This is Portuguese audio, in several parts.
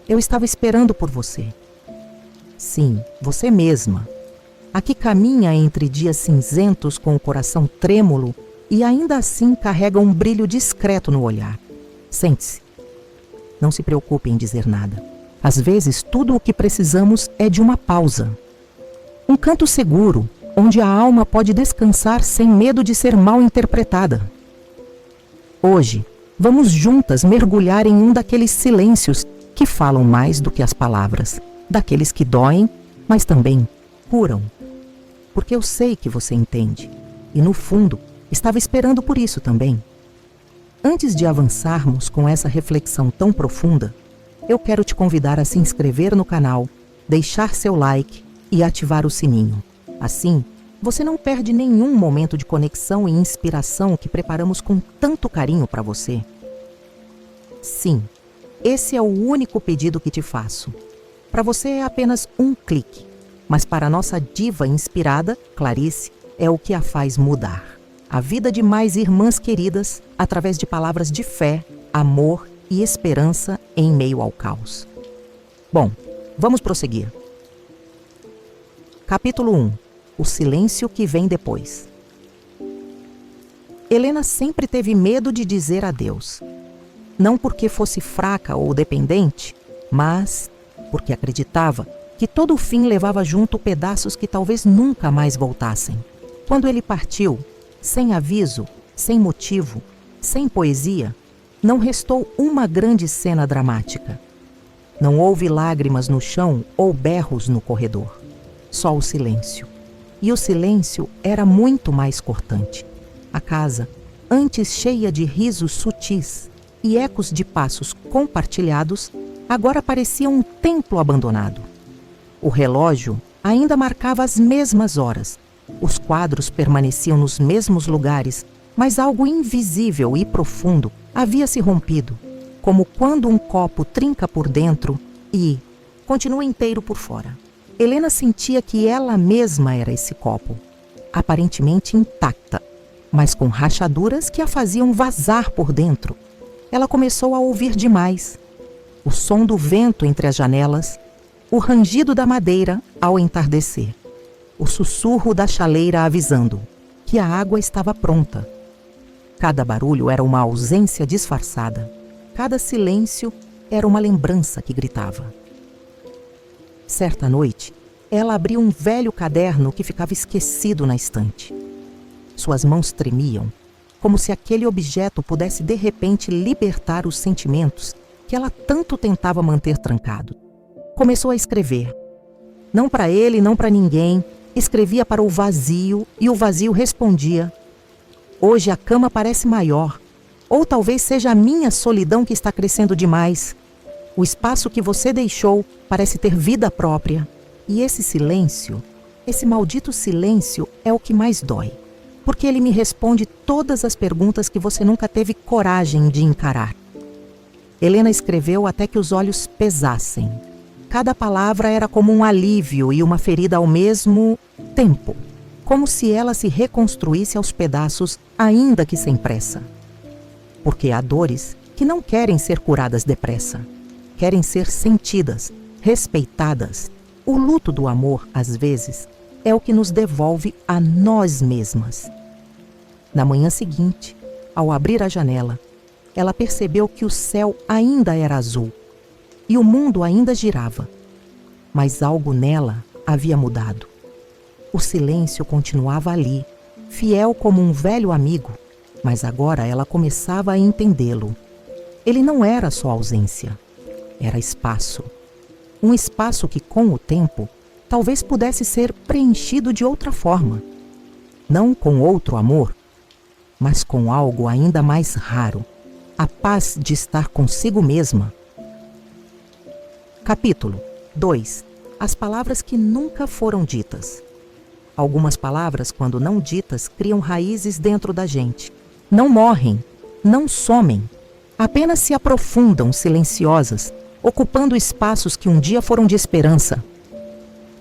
Eu estava esperando por você. Sim, você mesma. A que caminha entre dias cinzentos com o coração trêmulo e ainda assim carrega um brilho discreto no olhar. Sente-se. Não se preocupe em dizer nada. Às vezes, tudo o que precisamos é de uma pausa. Um canto seguro, onde a alma pode descansar sem medo de ser mal interpretada. Hoje, vamos juntas mergulhar em um daqueles silêncios que falam mais do que as palavras, daqueles que doem, mas também curam. Porque eu sei que você entende, e no fundo, estava esperando por isso também. Antes de avançarmos com essa reflexão tão profunda, eu quero te convidar a se inscrever no canal, deixar seu like e ativar o sininho. Assim, você não perde nenhum momento de conexão e inspiração que preparamos com tanto carinho para você. Sim, esse é o único pedido que te faço. Para você é apenas um clique, mas para a nossa diva inspirada, Clarice, é o que a faz mudar. A vida de mais irmãs queridas através de palavras de fé, amor e esperança em meio ao caos. Bom, vamos prosseguir. Capítulo 1. O silêncio que vem depois. Helena sempre teve medo de dizer adeus. Não porque fosse fraca ou dependente, mas porque acreditava que todo o fim levava junto pedaços que talvez nunca mais voltassem. Quando ele partiu, sem aviso, sem motivo, sem poesia, não restou uma grande cena dramática. Não houve lágrimas no chão ou berros no corredor. Só o silêncio. E o silêncio era muito mais cortante. A casa, antes cheia de risos sutis e ecos de passos compartilhados, agora parecia um templo abandonado. O relógio ainda marcava as mesmas horas. Os quadros permaneciam nos mesmos lugares, mas algo invisível e profundo havia se rompido, como quando um copo trinca por dentro e continua inteiro por fora. Helena sentia que ela mesma era esse copo, aparentemente intacta, mas com rachaduras que a faziam vazar por dentro. Ela começou a ouvir demais. O som do vento entre as janelas, o rangido da madeira ao entardecer, o sussurro da chaleira avisando que a água estava pronta. Cada barulho era uma ausência disfarçada. Cada silêncio era uma lembrança que gritava. Certa noite, ela abriu um velho caderno que ficava esquecido na estante. Suas mãos tremiam, como se aquele objeto pudesse de repente libertar os sentimentos que ela tanto tentava manter trancado. Começou a escrever. Não para ele, não para ninguém. Escrevia para o vazio e o vazio respondia: hoje a cama parece maior, ou talvez seja a minha solidão que está crescendo demais. O espaço que você deixou parece ter vida própria. E esse silêncio, esse maldito silêncio é o que mais dói, porque ele me responde todas as perguntas que você nunca teve coragem de encarar. Helena escreveu até que os olhos pesassem. Cada palavra era como um alívio e uma ferida ao mesmo tempo, como se ela se reconstruísse aos pedaços, ainda que sem pressa. Porque há dores que não querem ser curadas depressa, querem ser sentidas, respeitadas. O luto do amor, às vezes, é o que nos devolve a nós mesmas. Na manhã seguinte, ao abrir a janela, ela percebeu que o céu ainda era azul e o mundo ainda girava. Mas algo nela havia mudado. O silêncio continuava ali, fiel como um velho amigo, mas agora ela começava a entendê-lo. Ele não era só ausência, era espaço. Um espaço que, com o tempo, talvez pudesse ser preenchido de outra forma. Não com outro amor, mas com algo ainda mais raro, a paz de estar consigo mesma. Capítulo 2. As palavras que nunca foram ditas. Algumas palavras, quando não ditas, criam raízes dentro da gente. Não morrem, não somem, apenas se aprofundam silenciosas, ocupando espaços que um dia foram de esperança.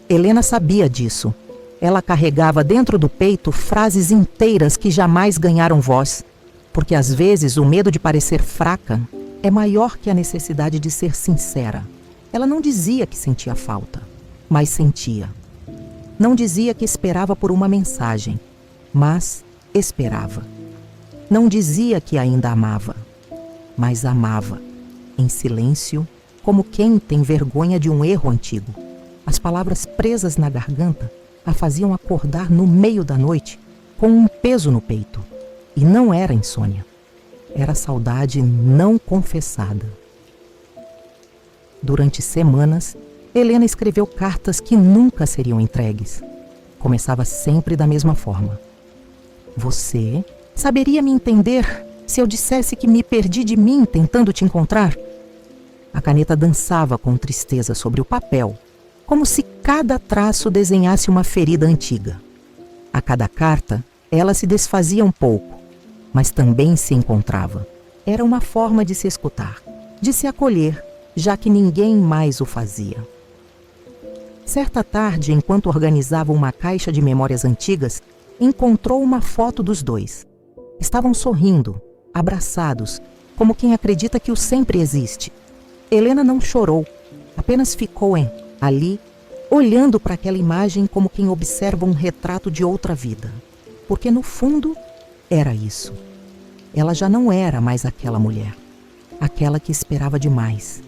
Helena sabia disso. Ela carregava dentro do peito frases inteiras que jamais ganharam voz, porque às vezes o medo de parecer fraca é maior que a necessidade de ser sincera. Ela não dizia que sentia falta, mas sentia. Não dizia que esperava por uma mensagem, mas esperava. Não dizia que ainda amava, mas amava, em silêncio, como quem tem vergonha de um erro antigo. As palavras presas na garganta a faziam acordar no meio da noite com um peso no peito. E não era insônia. Era saudade não confessada. Durante semanas, Helena escreveu cartas que nunca seriam entregues. Começava sempre da mesma forma. Você saberia me entender se eu dissesse que me perdi de mim tentando te encontrar? A caneta dançava com tristeza sobre o papel, como se cada traço desenhasse uma ferida antiga. A cada carta, ela se desfazia um pouco, mas também se encontrava. Era uma forma de se escutar, de se acolher, já que ninguém mais o fazia. Certa tarde, enquanto organizava uma caixa de memórias antigas, encontrou uma foto dos dois. Estavam sorrindo, abraçados, como quem acredita que o sempre existe. Helena não chorou, apenas ficou ali, olhando para aquela imagem como quem observa um retrato de outra vida. Porque no fundo, era isso. Ela já não era mais aquela mulher. Aquela que esperava demais,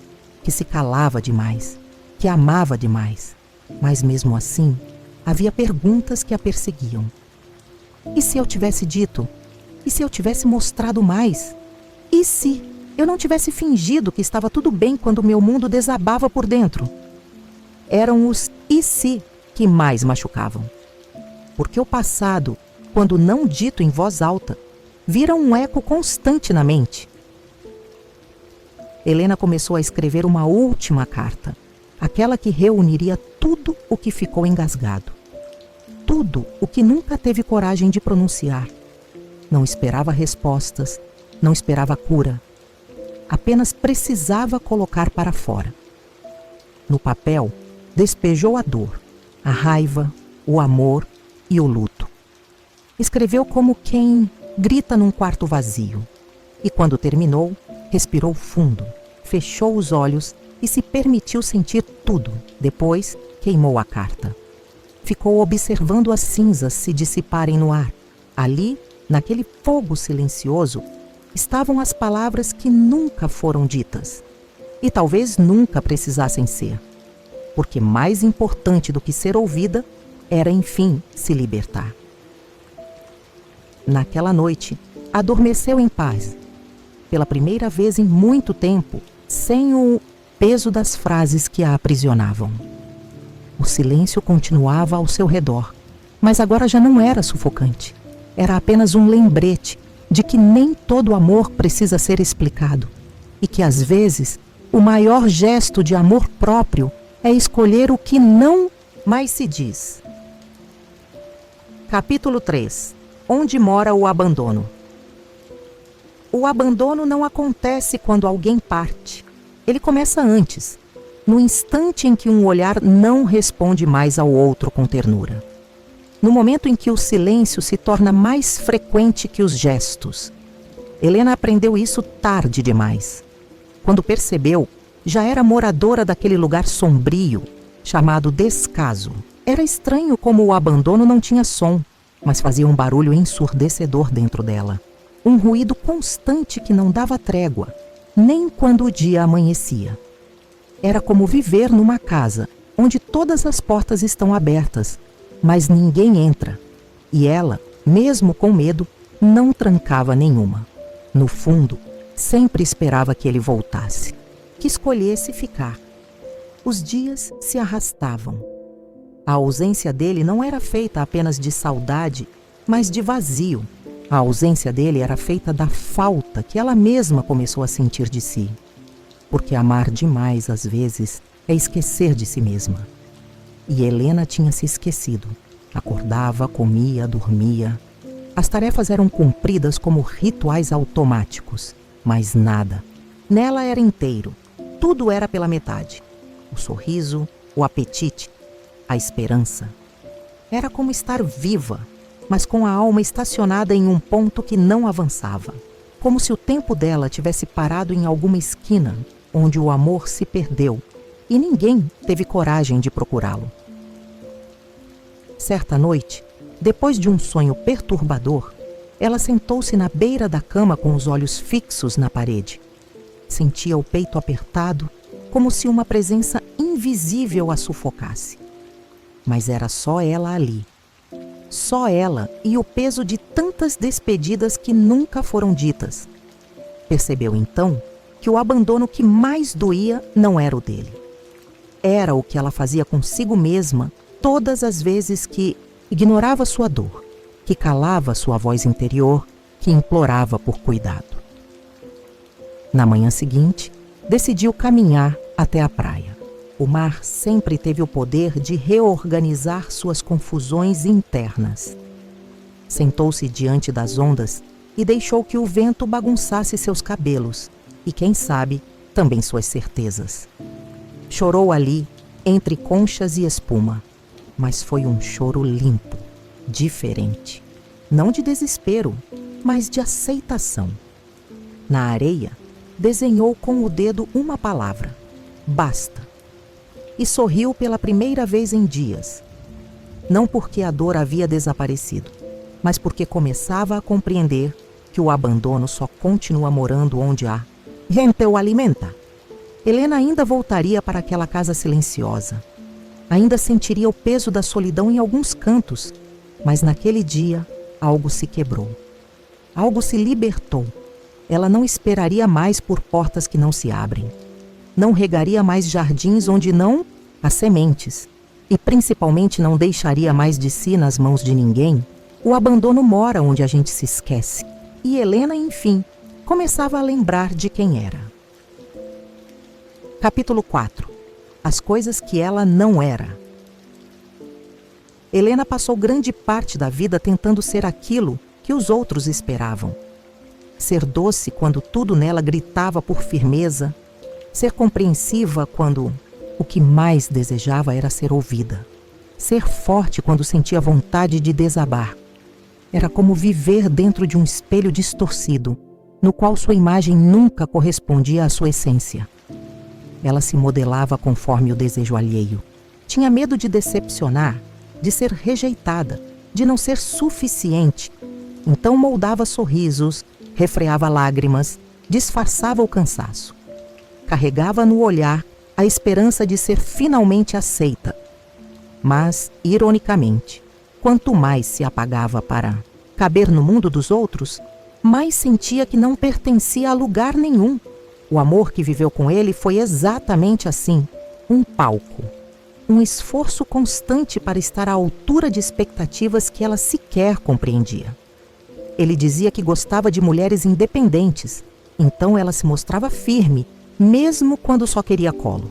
que se calava demais, que amava demais. Mas mesmo assim, havia perguntas que a perseguiam. E se eu tivesse dito? E se eu tivesse mostrado mais? E se eu não tivesse fingido que estava tudo bem quando meu mundo desabava por dentro? Eram os e se que mais machucavam. Porque o passado, quando não dito em voz alta, vira um eco constante na mente. Helena começou a escrever uma última carta, aquela que reuniria tudo o que ficou engasgado. Tudo o que nunca teve coragem de pronunciar. Não esperava respostas, não esperava cura. Apenas precisava colocar para fora. No papel, despejou a dor, a raiva, o amor e o luto. Escreveu como quem grita num quarto vazio. E quando terminou, respirou fundo, fechou os olhos e se permitiu sentir tudo. Depois, queimou a carta. Ficou observando as cinzas se dissiparem no ar. Ali, naquele fogo silencioso, estavam as palavras que nunca foram ditas. E talvez nunca precisassem ser. Porque mais importante do que ser ouvida era, enfim, se libertar. Naquela noite, adormeceu em paz. Pela primeira vez em muito tempo, sem o peso das frases que a aprisionavam. O silêncio continuava ao seu redor, mas agora já não era sufocante. Era apenas um lembrete de que nem todo amor precisa ser explicado e que, às vezes, o maior gesto de amor próprio é escolher o que não mais se diz. Capítulo 3. Onde mora o abandono? O abandono não acontece quando alguém parte. Ele começa antes, no instante em que um olhar não responde mais ao outro com ternura. No momento em que o silêncio se torna mais frequente que os gestos. Helena aprendeu isso tarde demais. Quando percebeu, já era moradora daquele lugar sombrio, chamado descaso. Era estranho como o abandono não tinha som, mas fazia um barulho ensurdecedor dentro dela. Um ruído constante que não dava trégua, nem quando o dia amanhecia. Era como viver numa casa onde todas as portas estão abertas, mas ninguém entra. E ela, mesmo com medo, não trancava nenhuma. No fundo, sempre esperava que ele voltasse, que escolhesse ficar. Os dias se arrastavam. A ausência dele não era feita apenas de saudade, mas de vazio. A ausência dele era feita da falta que ela mesma começou a sentir de si. Porque amar demais, às vezes, é esquecer de si mesma. E Helena tinha se esquecido. Acordava, comia, dormia. As tarefas eram cumpridas como rituais automáticos, mas nada. Nela era inteiro. Tudo era pela metade. O sorriso, o apetite, a esperança. Era como estar viva, mas com a alma estacionada em um ponto que não avançava. Como se o tempo dela tivesse parado em alguma esquina, onde o amor se perdeu, e ninguém teve coragem de procurá-lo. Certa noite, depois de um sonho perturbador, ela sentou-se na beira da cama com os olhos fixos na parede. Sentia o peito apertado, como se uma presença invisível a sufocasse. Mas era só ela ali. Só ela e o peso de tantas despedidas que nunca foram ditas. Percebeu então que o abandono que mais doía não era o dele. Era o que ela fazia consigo mesma todas as vezes que ignorava sua dor, que calava sua voz interior, que implorava por cuidado. Na manhã seguinte, decidiu caminhar até a praia. O mar sempre teve o poder de reorganizar suas confusões internas. Sentou-se diante das ondas e deixou que o vento bagunçasse seus cabelos e, quem sabe, também suas certezas. Chorou ali, entre conchas e espuma, mas foi um choro limpo, diferente. Não de desespero, mas de aceitação. Na areia, desenhou com o dedo uma palavra: basta. E sorriu pela primeira vez em dias. Não porque a dor havia desaparecido, mas porque começava a compreender que o abandono só continua morando onde há gente o alimenta. Helena ainda voltaria para aquela casa silenciosa. Ainda sentiria o peso da solidão em alguns cantos, mas naquele dia algo se quebrou. Algo se libertou. Ela não esperaria mais por portas que não se abrem. Não regaria mais jardins onde não há sementes. E principalmente não deixaria mais de si nas mãos de ninguém. O abandono mora onde a gente se esquece. E Helena, enfim, começava a lembrar de quem era. Capítulo 4. As coisas que ela não era. Helena passou grande parte da vida tentando ser aquilo que os outros esperavam. Ser doce quando tudo nela gritava por firmeza. Ser compreensiva quando o que mais desejava era ser ouvida. Ser forte quando sentia vontade de desabar. Era como viver dentro de um espelho distorcido, no qual sua imagem nunca correspondia à sua essência. Ela se modelava conforme o desejo alheio. Tinha medo de decepcionar, de ser rejeitada, de não ser suficiente. Então moldava sorrisos, refreava lágrimas, disfarçava o cansaço. Carregava no olhar a esperança de ser finalmente aceita. Mas, ironicamente, quanto mais se apagava para caber no mundo dos outros, mais sentia que não pertencia a lugar nenhum. O amor que viveu com ele foi exatamente assim, um palco. Um esforço constante para estar à altura de expectativas que ela sequer compreendia. Ele dizia que gostava de mulheres independentes, então ela se mostrava firme, mesmo quando só queria colo.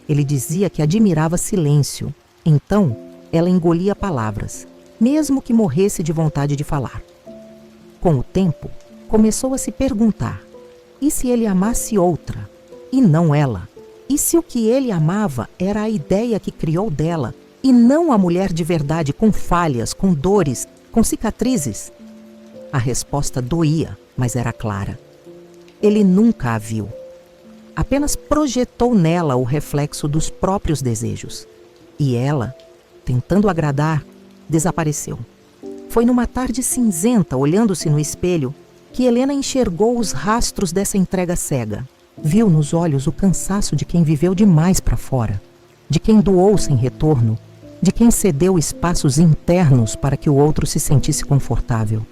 Ele dizia que admirava silêncio, então ela engolia palavras, mesmo que morresse de vontade de falar. Com o tempo, começou a se perguntar: e se ele amasse outra, e não ela? E se o que ele amava era a ideia que criou dela, e não a mulher de verdade, com falhas, com dores, com cicatrizes? A resposta doía, mas era clara. Ele nunca a viu. Apenas projetou nela o reflexo dos próprios desejos. E ela, tentando agradar, desapareceu. Foi numa tarde cinzenta, olhando-se no espelho, que Helena enxergou os rastros dessa entrega cega. Viu nos olhos o cansaço de quem viveu demais para fora, de quem doou sem retorno, de quem cedeu espaços internos para que o outro se sentisse confortável.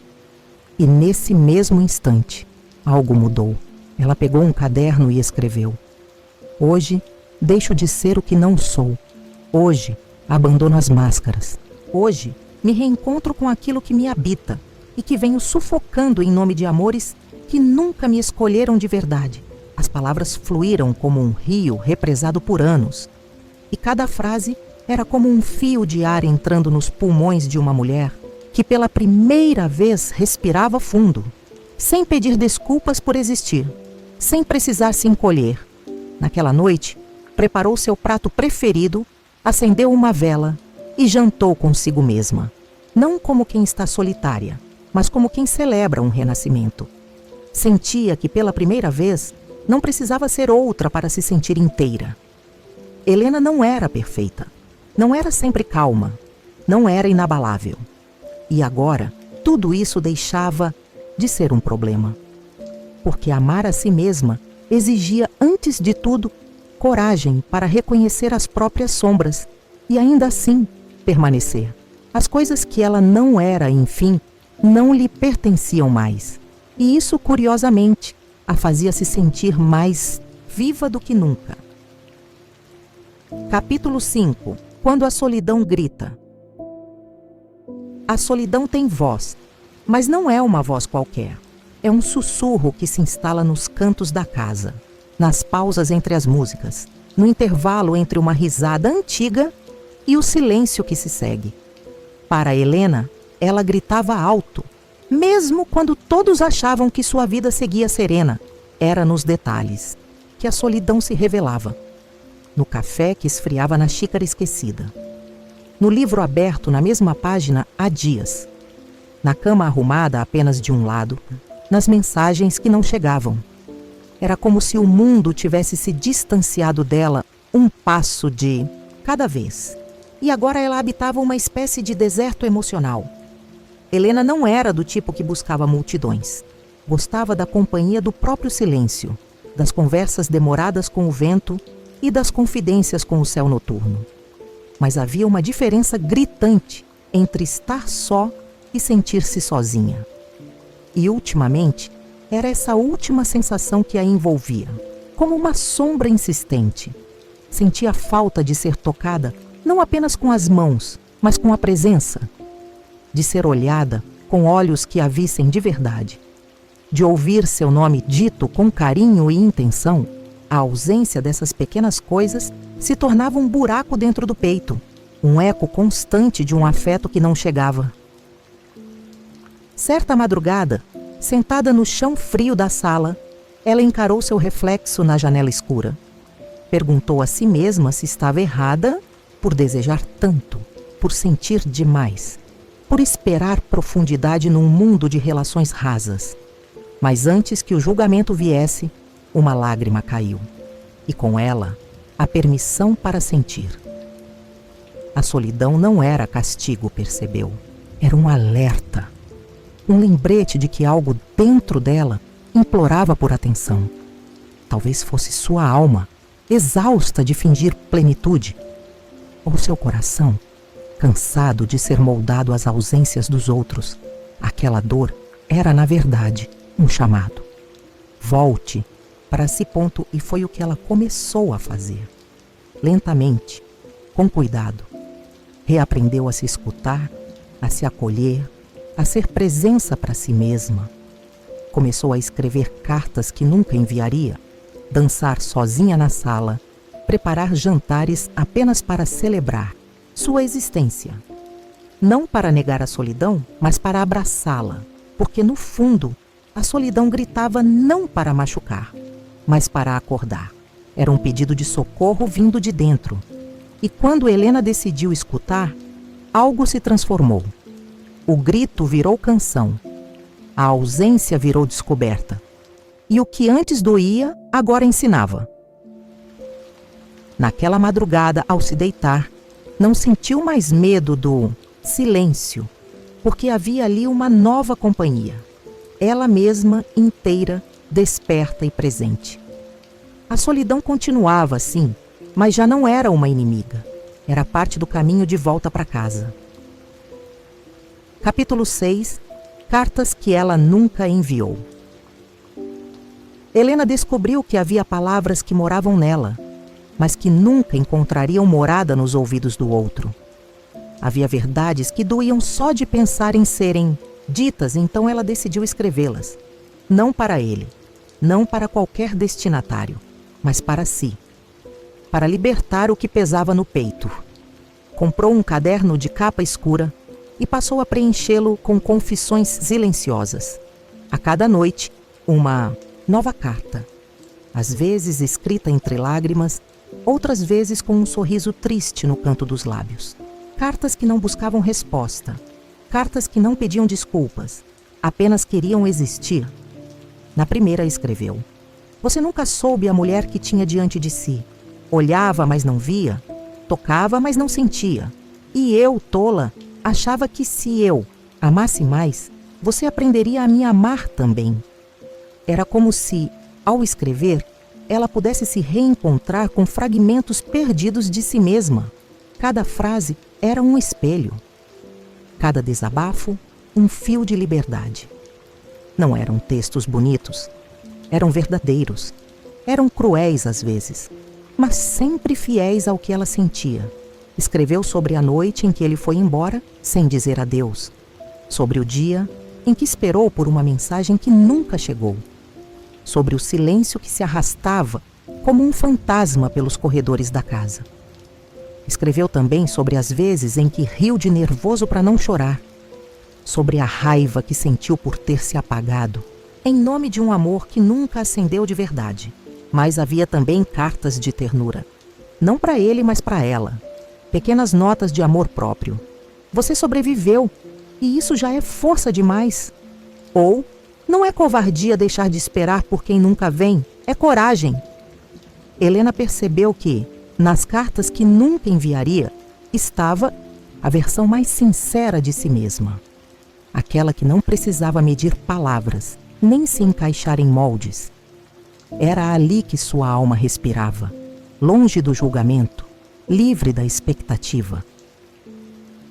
E nesse mesmo instante, algo mudou. Ela pegou um caderno e escreveu: hoje, deixo de ser o que não sou. Hoje, abandono as máscaras. Hoje, me reencontro com aquilo que me habita e que venho sufocando em nome de amores que nunca me escolheram de verdade. As palavras fluíram como um rio represado por anos. E cada frase era como um fio de ar entrando nos pulmões de uma mulher que pela primeira vez respirava fundo, sem pedir desculpas por existir, sem precisar se encolher. Naquela noite, preparou seu prato preferido, acendeu uma vela e jantou consigo mesma. Não como quem está solitária, mas como quem celebra um renascimento. Sentia que pela primeira vez não precisava ser outra para se sentir inteira. Helena não era perfeita, não era sempre calma, não era inabalável. E agora, tudo isso deixava de ser um problema. Porque amar a si mesma exigia, antes de tudo, coragem para reconhecer as próprias sombras e ainda assim permanecer. As coisas que ela não era, enfim, não lhe pertenciam mais. E isso, curiosamente, a fazia se sentir mais viva do que nunca. Capítulo 5. Quando a solidão grita. A solidão tem voz, mas não é uma voz qualquer. É um sussurro que se instala nos cantos da casa, nas pausas entre as músicas, no intervalo entre uma risada antiga e o silêncio que se segue. Para Helena, ela gritava alto, mesmo quando todos achavam que sua vida seguia serena. Era nos detalhes que a solidão se revelava. No café que esfriava na xícara esquecida. No livro aberto na mesma página há dias. Na cama arrumada apenas de um lado. Nas mensagens que não chegavam. Era como se o mundo tivesse se distanciado dela um passo de cada vez. E agora ela habitava uma espécie de deserto emocional. Helena não era do tipo que buscava multidões. Gostava da companhia do próprio silêncio, das conversas demoradas com o vento e das confidências com o céu noturno. Mas havia uma diferença gritante entre estar só e sentir-se sozinha. E, ultimamente, era essa última sensação que a envolvia, como uma sombra insistente. Sentia falta de ser tocada, não apenas com as mãos, mas com a presença. De ser olhada com olhos que a vissem de verdade. De ouvir seu nome dito com carinho e intenção. A ausência dessas pequenas coisas se tornava um buraco dentro do peito, um eco constante de um afeto que não chegava. Certa madrugada, sentada no chão frio da sala, ela encarou seu reflexo na janela escura. Perguntou a si mesma se estava errada por desejar tanto, por sentir demais, por esperar profundidade num mundo de relações rasas. Mas antes que o julgamento viesse, uma lágrima caiu. E com ela, a permissão para sentir. A solidão não era castigo, percebeu. Era um alerta. Um lembrete de que algo dentro dela implorava por atenção. Talvez fosse sua alma, exausta de fingir plenitude. Ou seu coração, cansado de ser moldado às ausências dos outros. Aquela dor era, na verdade, um chamado. Volte para esse ponto, e foi o que ela começou a fazer. Lentamente, com cuidado, reaprendeu a se escutar, a se acolher, a ser presença para si mesma. Começou a escrever cartas que nunca enviaria, dançar sozinha na sala, preparar jantares apenas para celebrar sua existência. Não para negar a solidão, mas para abraçá-la, porque no fundo, a solidão gritava não para machucar, mas para acordar. Era um pedido de socorro vindo de dentro. E quando Helena decidiu escutar, algo se transformou. O grito virou canção. A ausência virou descoberta. E o que antes doía, agora ensinava. Naquela madrugada, ao se deitar, não sentiu mais medo do silêncio, porque havia ali uma nova companhia. Ela mesma, inteira, desperta e presente. A solidão continuava assim, mas já não era uma inimiga. Era parte do caminho de volta para casa. Capítulo 6. Cartas que ela nunca enviou. Helena descobriu que havia palavras que moravam nela, mas que nunca encontrariam morada nos ouvidos do outro. Havia verdades que doíam só de pensar em serem ditas, então ela decidiu escrevê-las. Não para ele, não para qualquer destinatário, mas para si. Para libertar o que pesava no peito. Comprou um caderno de capa escura e passou a preenchê-lo com confissões silenciosas. A cada noite, uma nova carta. Às vezes escrita entre lágrimas, outras vezes com um sorriso triste no canto dos lábios. Cartas que não buscavam resposta. Cartas que não pediam desculpas. Apenas queriam existir. Na primeira escreveu: Você nunca soube a mulher que tinha diante de si. Olhava, mas não via. Tocava, mas não sentia. E eu, tola, achava que se eu amasse mais, você aprenderia a me amar também. Era como se, ao escrever, ela pudesse se reencontrar com fragmentos perdidos de si mesma. Cada frase era um espelho. Cada desabafo, um fio de liberdade. Não eram textos bonitos. Eram verdadeiros. Eram cruéis às vezes, mas sempre fiéis ao que ela sentia. Escreveu sobre a noite em que ele foi embora, sem dizer adeus. Sobre o dia em que esperou por uma mensagem que nunca chegou. Sobre o silêncio que se arrastava como um fantasma pelos corredores da casa. Escreveu também sobre as vezes em que riu de nervoso para não chorar. Sobre a raiva que sentiu por ter se apagado, em nome de um amor que nunca acendeu de verdade. Mas havia também cartas de ternura. Não para ele, mas para ela. Pequenas notas de amor próprio. Você sobreviveu, e isso já é força demais. Ou, não é covardia deixar de esperar por quem nunca vem, é coragem. Helena percebeu que, nas cartas que nunca enviaria, estava a versão mais sincera de si mesma. Aquela que não precisava medir palavras, nem se encaixar em moldes. Era ali que sua alma respirava, longe do julgamento, livre da expectativa.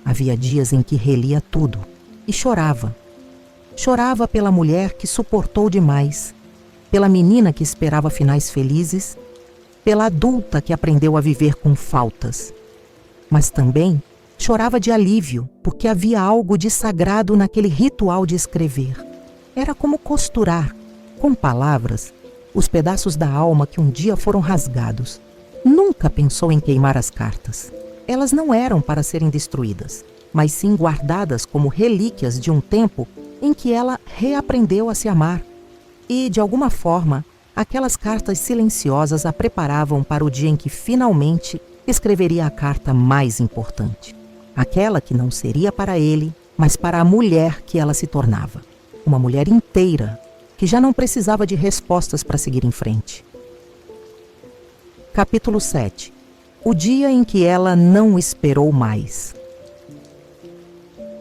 Havia dias em que relia tudo e chorava. Chorava pela mulher que suportou demais, pela menina que esperava finais felizes, pela adulta que aprendeu a viver com faltas. Mas também chorava de alívio, porque havia algo de sagrado naquele ritual de escrever. Era como costurar, com palavras, os pedaços da alma que um dia foram rasgados. Nunca pensou em queimar as cartas. Elas não eram para serem destruídas, mas sim guardadas como relíquias de um tempo em que ela reaprendeu a se amar. E, de alguma forma, aquelas cartas silenciosas a preparavam para o dia em que finalmente escreveria a carta mais importante. Aquela que não seria para ele, mas para a mulher que ela se tornava. Uma mulher inteira, que já não precisava de respostas para seguir em frente. Capítulo 7. O dia em que ela não esperou mais.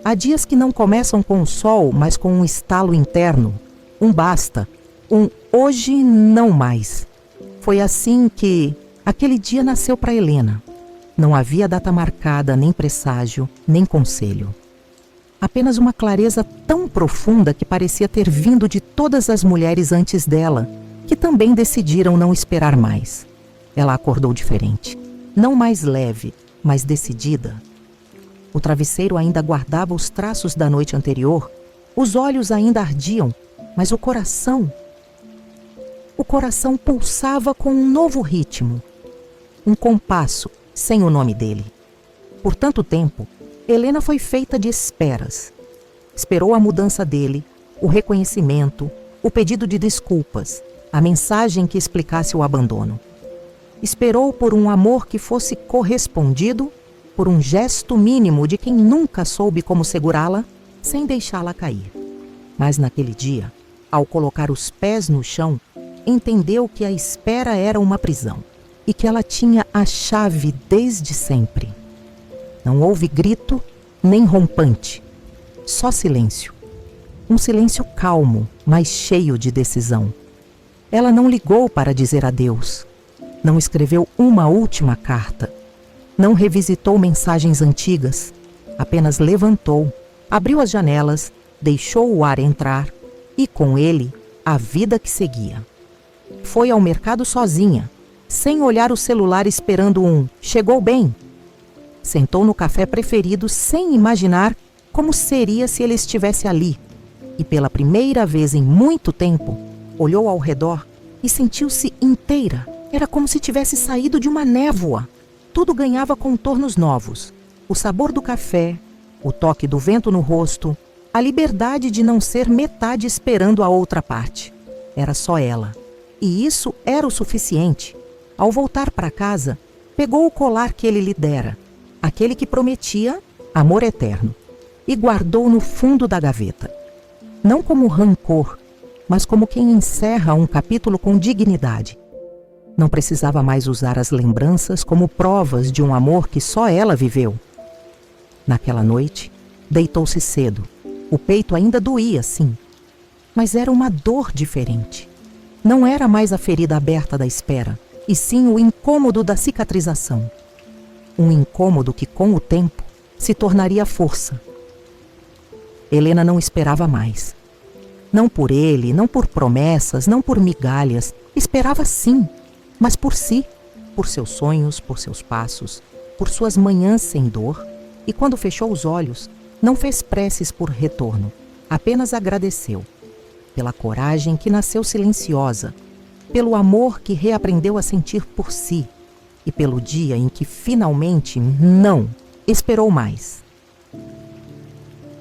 Há dias que não começam com o sol, mas com um estalo interno, um basta, um hoje não mais. Foi assim que aquele dia nasceu para Helena. Não havia data marcada, nem presságio, nem conselho. Apenas uma clareza tão profunda que parecia ter vindo de todas as mulheres antes dela, que também decidiram não esperar mais. Ela acordou diferente, não mais leve, mas decidida. O travesseiro ainda guardava os traços da noite anterior, os olhos ainda ardiam, mas o coração pulsava com um novo ritmo, um compasso sem o nome dele. Por tanto tempo, Helena foi feita de esperas. Esperou a mudança dele, o reconhecimento, o pedido de desculpas, a mensagem que explicasse o abandono. Esperou por um amor que fosse correspondido, por um gesto mínimo de quem nunca soube como segurá-la, sem deixá-la cair. Mas naquele dia, ao colocar os pés no chão, entendeu que a espera era uma prisão e que ela tinha a chave desde sempre. Não houve grito, nem rompante. Só silêncio. Um silêncio calmo, mas cheio de decisão. Ela não ligou para dizer adeus. Não escreveu uma última carta. Não revisitou mensagens antigas. Apenas levantou, abriu as janelas, deixou o ar entrar e, com ele, a vida que seguia. Foi ao mercado sozinha, sem olhar o celular esperando um "chegou bem". Sentou no café preferido sem imaginar como seria se ele estivesse ali. E pela primeira vez em muito tempo, olhou ao redor e sentiu-se inteira. Era como se tivesse saído de uma névoa. Tudo ganhava contornos novos. O sabor do café, o toque do vento no rosto, a liberdade de não ser metade esperando a outra parte. Era só ela. E isso era o suficiente. Ao voltar para casa, pegou o colar que ele lhe dera, aquele que prometia amor eterno, e guardou no fundo da gaveta. Não como rancor, mas como quem encerra um capítulo com dignidade. Não precisava mais usar as lembranças como provas de um amor que só ela viveu. Naquela noite, deitou-se cedo. O peito ainda doía, sim, mas era uma dor diferente. Não era mais a ferida aberta da espera, e sim o incômodo da cicatrização. Um incômodo que, com o tempo, se tornaria força. Helena não esperava mais. Não por ele, não por promessas, não por migalhas. Esperava sim, mas por si, por seus sonhos, por seus passos, por suas manhãs sem dor. E quando fechou os olhos, não fez preces por retorno, apenas agradeceu. Pela coragem que nasceu silenciosa, pelo amor que reaprendeu a sentir por si e pelo dia em que finalmente não esperou mais.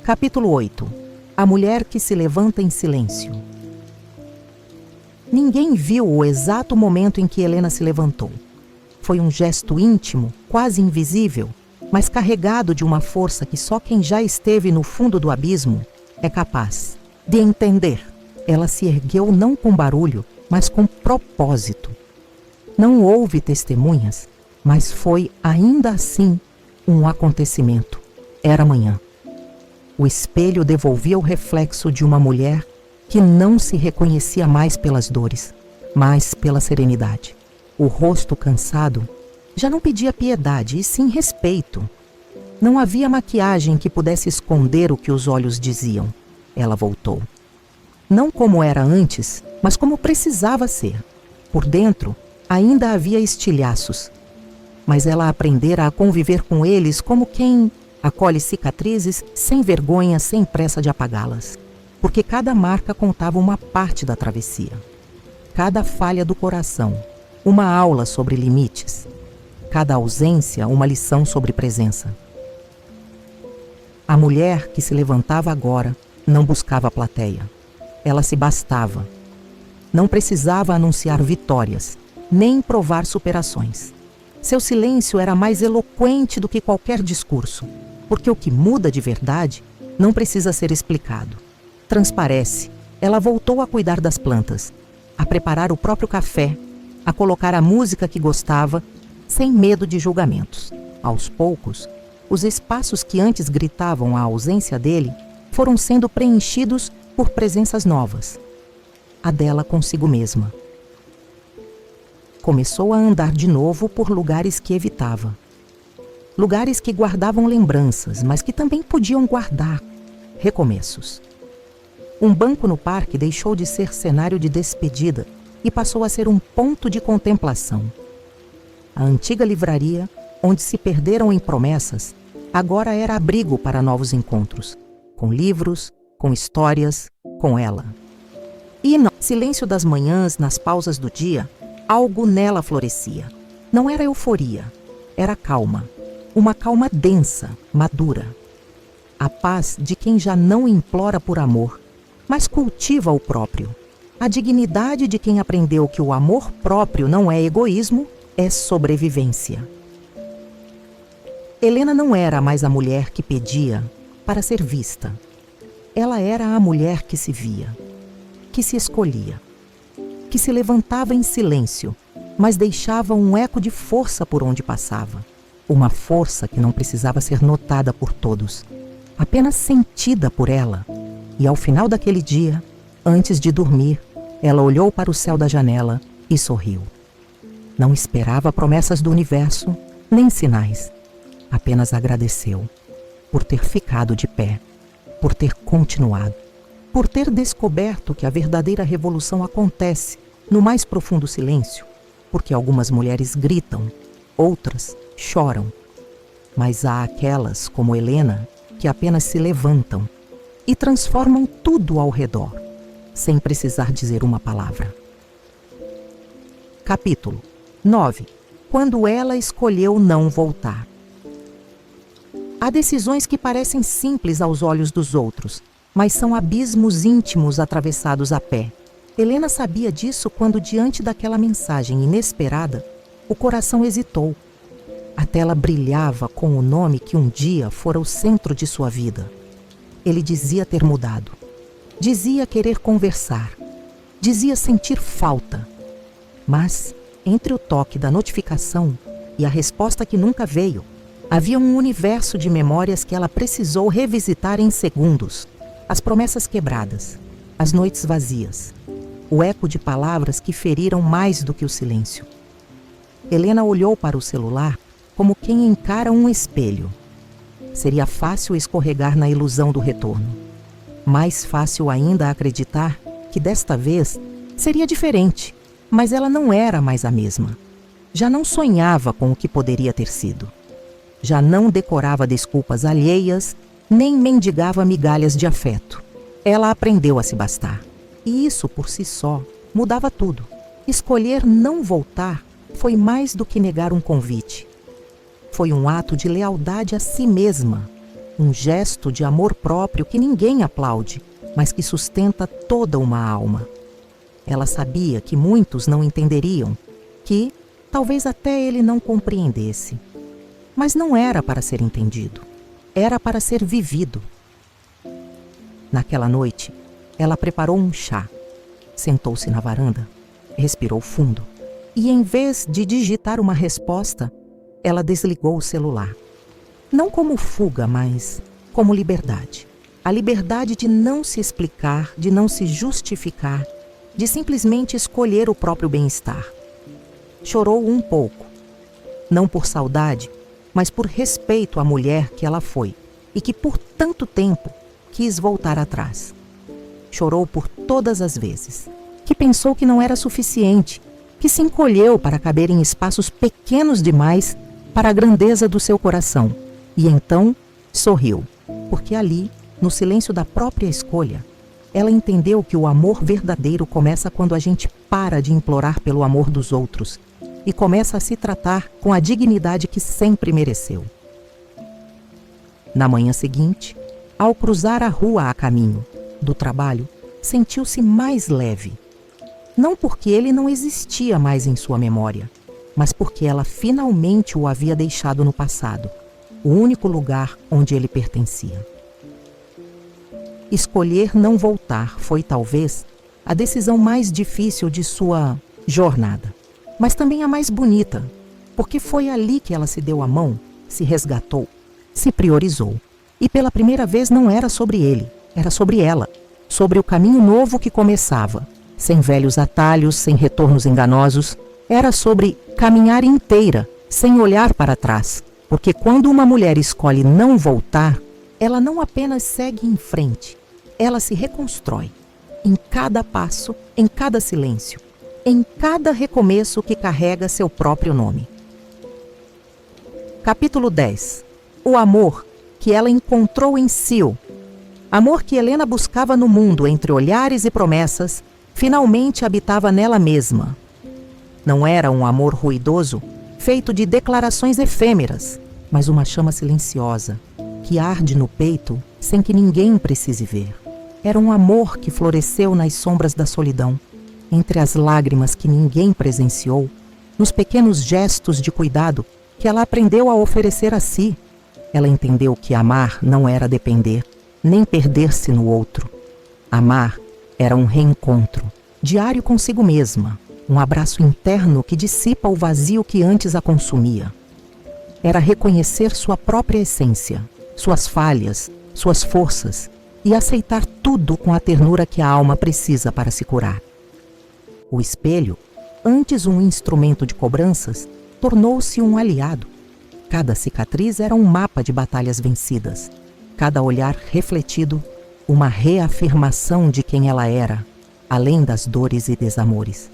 Capítulo 8. A mulher que se levanta em silêncio. Ninguém viu o exato momento em que Helena se levantou. Foi um gesto íntimo, quase invisível, mas carregado de uma força que só quem já esteve no fundo do abismo é capaz de entender. Ela se ergueu não com barulho, mas com propósito. Não houve testemunhas, mas foi ainda assim um acontecimento. Era manhã. O espelho devolvia o reflexo de uma mulher que não se reconhecia mais pelas dores, mas pela serenidade. O rosto cansado já não pedia piedade, e sim respeito. Não havia maquiagem que pudesse esconder o que os olhos diziam. Ela voltou. Não como era antes, mas como precisava ser. Por dentro, ainda havia estilhaços. Mas ela aprendera a conviver com eles como quem acolhe cicatrizes sem vergonha, sem pressa de apagá-las. Porque cada marca contava uma parte da travessia. Cada falha do coração, uma aula sobre limites. Cada ausência, uma lição sobre presença. A mulher que se levantava agora não buscava a plateia. Ela se bastava. Não precisava anunciar vitórias, nem provar superações. Seu silêncio era mais eloquente do que qualquer discurso, porque o que muda de verdade não precisa ser explicado. Transparece. Ela voltou a cuidar das plantas, a preparar o próprio café, a colocar a música que gostava, sem medo de julgamentos. Aos poucos, os espaços que antes gritavam a ausência dele foram sendo preenchidos por presenças novas. A dela consigo mesma. Começou a andar de novo por lugares que evitava. Lugares que guardavam lembranças, mas que também podiam guardar recomeços. Um banco no parque deixou de ser cenário de despedida e passou a ser um ponto de contemplação. A antiga livraria, onde se perderam em promessas, agora era abrigo para novos encontros, com livros, com histórias, com ela. E no silêncio das manhãs, nas pausas do dia, algo nela florescia. Não era euforia, era calma. Uma calma densa, madura. A paz de quem já não implora por amor, mas cultiva o próprio. A dignidade de quem aprendeu que o amor próprio não é egoísmo, é sobrevivência. Helena não era mais a mulher que pedia para ser vista. Ela era a mulher que se via, que se escolhia, que se levantava em silêncio, mas deixava um eco de força por onde passava. Uma força que não precisava ser notada por todos, apenas sentida por ela. E ao final daquele dia, antes de dormir, ela olhou para o céu da janela e sorriu. Não esperava promessas do universo, nem sinais. Apenas agradeceu por ter ficado de pé, por ter continuado, por ter descoberto que a verdadeira revolução acontece no mais profundo silêncio, porque algumas mulheres gritam, outras choram. Mas há aquelas, como Helena, que apenas se levantam e transformam tudo ao redor, sem precisar dizer uma palavra. Capítulo 9. Quando ela escolheu não voltar. Há decisões que parecem simples aos olhos dos outros, mas são abismos íntimos atravessados a pé. Helena sabia disso quando, diante daquela mensagem inesperada, o coração hesitou. A tela brilhava com o nome que um dia fora o centro de sua vida. Ele dizia ter mudado. Dizia querer conversar. Dizia sentir falta. Mas Entre o toque da notificação e a resposta que nunca veio, havia um universo de memórias que ela precisou revisitar em segundos. As promessas quebradas, as noites vazias, o eco de palavras que feriram mais do que o silêncio. Helena olhou para o celular como quem encara um espelho. Seria fácil escorregar na ilusão do retorno. Mais fácil ainda acreditar que desta vez seria diferente, mas ela não era mais a mesma. Já não sonhava com o que poderia ter sido. Já não decorava desculpas alheias, nem mendigava migalhas de afeto. Ela aprendeu a se bastar. E isso, por si só, mudava tudo. Escolher não voltar foi mais do que negar um convite. Foi um ato de lealdade a si mesma, um gesto de amor próprio que ninguém aplaude, mas que sustenta toda uma alma. Ela sabia que muitos não entenderiam, que talvez até ele não compreendesse. Mas não era para ser entendido, era para ser vivido. Naquela noite, ela preparou um chá, sentou-se na varanda, respirou fundo e, em vez de digitar uma resposta, ela desligou o celular. Não como fuga, mas como liberdade. A liberdade de não se explicar, de não se justificar, de simplesmente escolher o próprio bem-estar. Chorou um pouco, não por saudade, mas por respeito à mulher que ela foi e que por tanto tempo quis voltar atrás. Chorou por todas as vezes, que pensou que não era suficiente, que se encolheu para caber em espaços pequenos demais para a grandeza do seu coração. E então sorriu, porque ali, no silêncio da própria escolha, ela entendeu que o amor verdadeiro começa quando a gente para de implorar pelo amor dos outros e começa a se tratar com a dignidade que sempre mereceu. Na manhã seguinte, ao cruzar a rua a caminho do trabalho, sentiu-se mais leve. Não porque ele não existia mais em sua memória, mas porque ela finalmente o havia deixado no passado, o único lugar onde ele pertencia. Escolher não voltar foi, talvez, a decisão mais difícil de sua jornada, mas também a mais bonita, porque foi ali que ela se deu a mão, se resgatou, se priorizou. E pela primeira vez não era sobre ele, era sobre ela, sobre o caminho novo que começava, sem velhos atalhos, sem retornos enganosos. Era sobre caminhar inteira, sem olhar para trás, porque quando uma mulher escolhe não voltar, ela não apenas segue em frente, ela se reconstrói, em cada passo, em cada silêncio, em cada recomeço que carrega seu próprio nome. Capítulo 10. O amor que ela encontrou em Sil. Amor que Helena buscava no mundo entre olhares e promessas, finalmente habitava nela mesma. Não era um amor ruidoso, feito de declarações efêmeras, mas uma chama silenciosa, que arde no peito sem que ninguém precise ver. Era um amor que floresceu nas sombras da solidão, entre as lágrimas que ninguém presenciou, nos pequenos gestos de cuidado que ela aprendeu a oferecer a si. Ela entendeu que amar não era depender, nem perder-se no outro. Amar era um reencontro, diário consigo mesma, um abraço interno que dissipa o vazio que antes a consumia. Era reconhecer sua própria essência, suas falhas, suas forças, e aceitar tudo com a ternura que a alma precisa para se curar. O espelho, antes um instrumento de cobranças, tornou-se um aliado. Cada cicatriz era um mapa de batalhas vencidas. Cada olhar refletido, uma reafirmação de quem ela era, além das dores e desamores.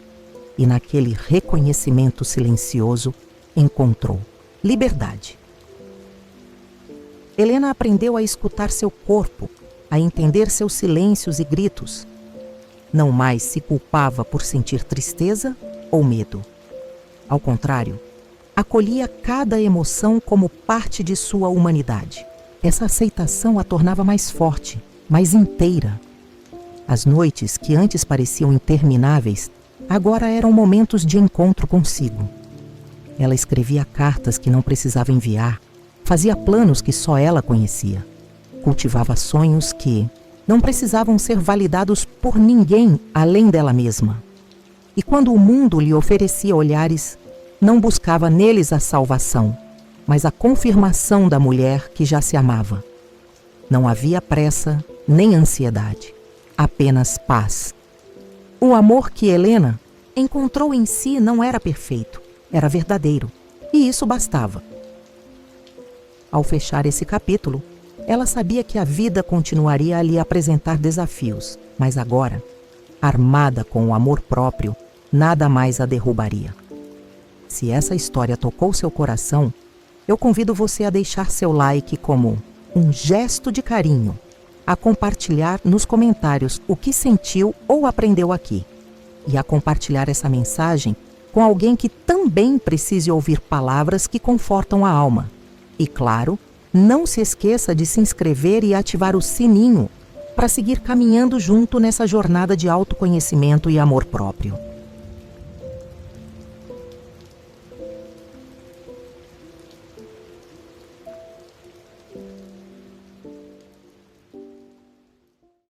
E naquele reconhecimento silencioso, encontrou liberdade. Helena aprendeu a escutar seu corpo, a entender seus silêncios e gritos. Não mais se culpava por sentir tristeza ou medo. Ao contrário, acolhia cada emoção como parte de sua humanidade. Essa aceitação a tornava mais forte, mais inteira. As noites que antes pareciam intermináveis, agora eram momentos de encontro consigo. Ela escrevia cartas que não precisava enviar, fazia planos que só ela conhecia. Cultivava sonhos que não precisavam ser validados por ninguém além dela mesma. E quando o mundo lhe oferecia olhares, não buscava neles a salvação, mas a confirmação da mulher que já se amava. Não havia pressa nem ansiedade, apenas paz. O amor que Helena encontrou em si não era perfeito, era verdadeiro, e isso bastava. Ao fechar esse capítulo, ela sabia que a vida continuaria a lhe apresentar desafios, mas agora, armada com o amor próprio, nada mais a derrubaria. Se essa história tocou seu coração, eu convido você a deixar seu like como um gesto de carinho, a compartilhar nos comentários o que sentiu ou aprendeu aqui, e a compartilhar essa mensagem com alguém que também precise ouvir palavras que confortam a alma. E claro, não se esqueça de se inscrever e ativar o sininho para seguir caminhando junto nessa jornada de autoconhecimento e amor próprio.